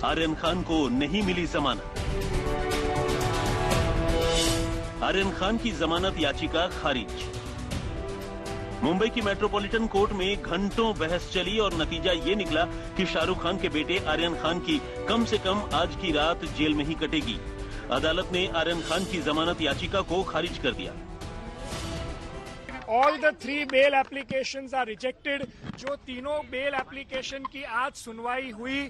आर्यन खान को नहीं मिली जमानत। आर्यन खान की जमानत याचिका खारिज। मुंबई की मेट्रोपॉलिटन कोर्ट में घंटों बहस चली और नतीजा ये निकला कि शाहरुख खान के बेटे आर्यन खान की कम से कम आज की रात जेल में ही कटेगी। अदालत ने आर्यन खान की जमानत याचिका को खारिज कर दिया। All the 3 bail applications are rejected। जो तीनों बेल एप्लीकेशन की आज सुनवाई हुई,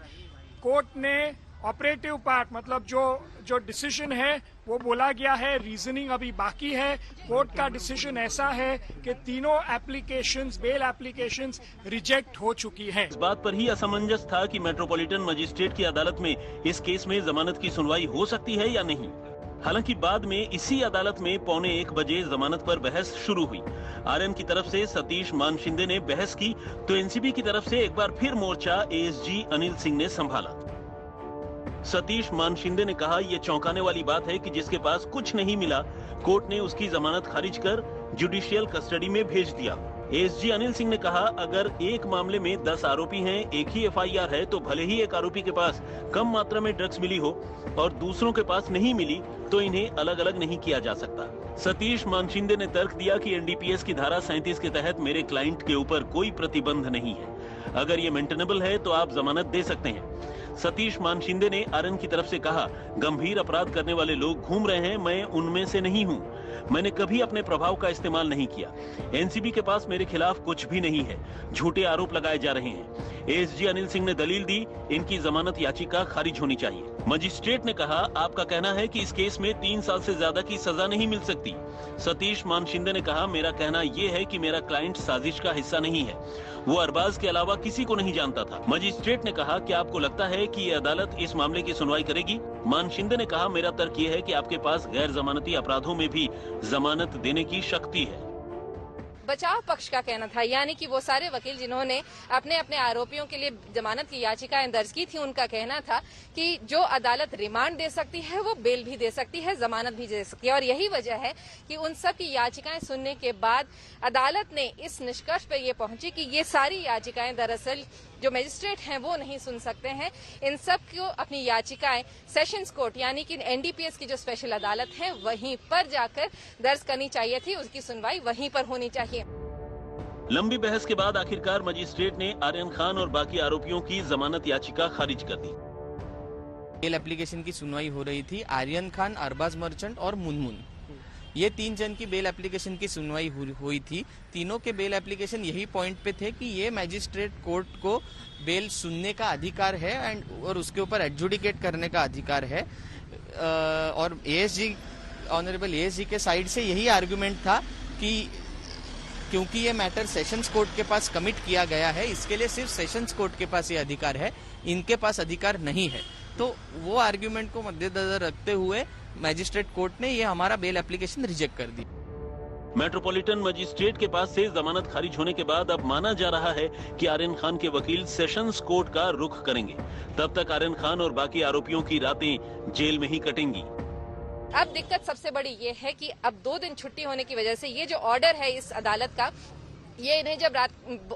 कोर्ट ने ऑपरेटिव पार्ट मतलब जो डिसीजन है वो बोला गया है, रीजनिंग अभी बाकी है। कोर्ट का डिसीजन ऐसा है कि तीनों एप्लीकेशंस, बेल एप्लीकेशंस रिजेक्ट हो चुकी हैं। इस बात पर ही असमंजस था कि मेट्रोपॉलिटन मजिस्ट्रेट की अदालत में इस केस में जमानत की सुनवाई हो सकती है या नहीं। हालांकि बाद में इसी अदालत में 1:45 बजे जमानत पर बहस शुरू हुई। आर्यन की तरफ से सतीश मानशिंदे ने बहस की तो एनसीबी की तरफ से एक बार फिर मोर्चा एएसजी अनिल सिंह ने संभाला। सतीश मानशिंदे ने कहा, यह चौंकाने वाली बात है कि जिसके पास कुछ नहीं मिला, कोर्ट ने उसकी जमानत खारिज कर जुडिशियल कस्टडी में भेज दिया। एएसजी अनिल सिंह ने कहा, अगर एक मामले में 10 आरोपी हैं, एक ही एफआईआर है, तो भले ही एक आरोपी के पास कम मात्रा में ड्रग्स मिली हो और दूसरों के पास नहीं मिली, तो इन्हें अलग अलग नहीं किया जा सकता। सतीश मानशिंदे ने तर्क दिया कि एनडीपीएस की धारा 37 के तहत मेरे क्लाइंट के ऊपर कोई प्रतिबंध नहीं है। अगर ये मेंटेनेबल है तो आप जमानत दे सकते हैं। सतीश मानशिंदे ने आर्यन की तरफ से कहा, गंभीर अपराध करने वाले लोग घूम रहे हैं, मैं उनमें से नहीं हूं। मैंने कभी अपने प्रभाव का इस्तेमाल नहीं किया। एनसीबी के पास मेरे खिलाफ कुछ भी नहीं है। झूठे आरोप लगाए जा रहे हैं। एएसजी अनिल सिंह ने दलील दी, इनकी जमानत याचिका खारिज होनी चाहिए। मजिस्ट्रेट ने कहा, आपका कहना है कि इस केस में 3 साल से ज्यादा की सजा नहीं मिल सकती। सतीश मानशिंदे ने कहा, मेरा कहना यह है कि मेरा क्लाइंट साजिश का हिस्सा नहीं है। वो अरबाज के अलावा किसी को नहीं जानता था। मजिस्ट्रेट ने कहा, क्या आपको लगता है कि ये अदालत इस मामले की सुनवाई करेगी? मानशिंदे ने कहा, मेरा तर्क ये है कि आपके पास गैर जमानती अपराधों में भी जमानत देने की शक्ति है। बचाव पक्ष का कहना था, यानी कि वो सारे वकील जिन्होंने अपने अपने आरोपियों के लिए जमानत की याचिकाएं दर्ज की थी, उनका कहना था कि जो अदालत रिमांड दे सकती है वो बेल भी दे सकती है, जमानत भी दे सकती है। और यही वजह है कि उन सब की याचिकाएं सुनने के बाद अदालत ने इस निष्कर्ष पर ये पहुंची कि ये सारी याचिकाएं दरअसल जो मजिस्ट्रेट हैं वो नहीं सुन सकते हैं। इन सब को अपनी याचिकाएं सेशंस कोर्ट यानी कि एनडीपीएस की जो स्पेशल अदालत है वहीं पर जाकर दर्ज करनी चाहिए थी, उसकी सुनवाई वहीं पर होनी चाहिए। लंबी बहस के बाद आखिरकार मजिस्ट्रेट ने आर्यन खान और बाकी आरोपियों की जमानत याचिका खारिज कर दी। बेल एप्लीकेशन की सुनवाई हो रही थी। आर्यन खान, अरबाज मर्चेंट और मुनमुन, ये 3 जन की बेल एप्लीकेशन की सुनवाई हुई थी। तीनों के बेल एप्लीकेशन यही पॉइंट पे थे कि ये मैजिस्ट्रेट कोर्ट को बेल सुनने का अधिकार है और उसके ऊपर एडजुडिकेट करने का अधिकार है। और एएसजी, ऑनरेबल एएसजी के साइड से यही आर्गुमेंट था कि क्योंकि ये मैटर सेशंस कोर्ट के पास कमिट किया गया है, इसके लिए सिर्फ सेशंस कोर्ट के पास ये अधिकार है, इनके पास अधिकार नहीं है। तो वो आर्गुमेंट को मद्देनजर रखते हुए मैजिस्ट्रेट कोर्ट ने ये हमारा बेल एप्लीकेशन रिजेक्ट कर दी। मेट्रोपॉलिटन मजिस्ट्रेट के पास से जमानत खारिज होने के बाद अब माना जा रहा है कि आर्यन खान के वकील सेशंस कोर्ट का रुख करेंगे। तब तक आर्यन खान और बाकी आरोपियों की रातें जेल में ही कटेंगी। अब दिक्कत सबसे बड़ी ये है कि अब 2 दिन छुट्टी होने की वजह से ये जो ऑर्डर है इस अदालत का, ये इन्हें जब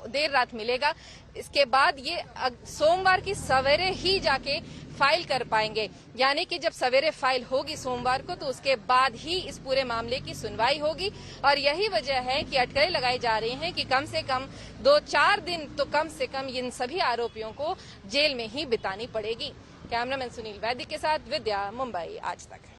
देर रात मिलेगा, इसके बाद ये सोमवार की सवेरे ही जाके फाइल कर पाएंगे। यानी कि जब सवेरे फाइल होगी सोमवार को, तो उसके बाद ही इस पूरे मामले की सुनवाई होगी। और यही वजह है कि अटकलें लगाई जा रही हैं कि कम से कम 2-4 दिन तो कम से कम इन सभी आरोपियों को जेल में ही बितानी पड़ेगी। कैमरामैन सुनील वैद्य के साथ विद्या, मुंबई आज तक।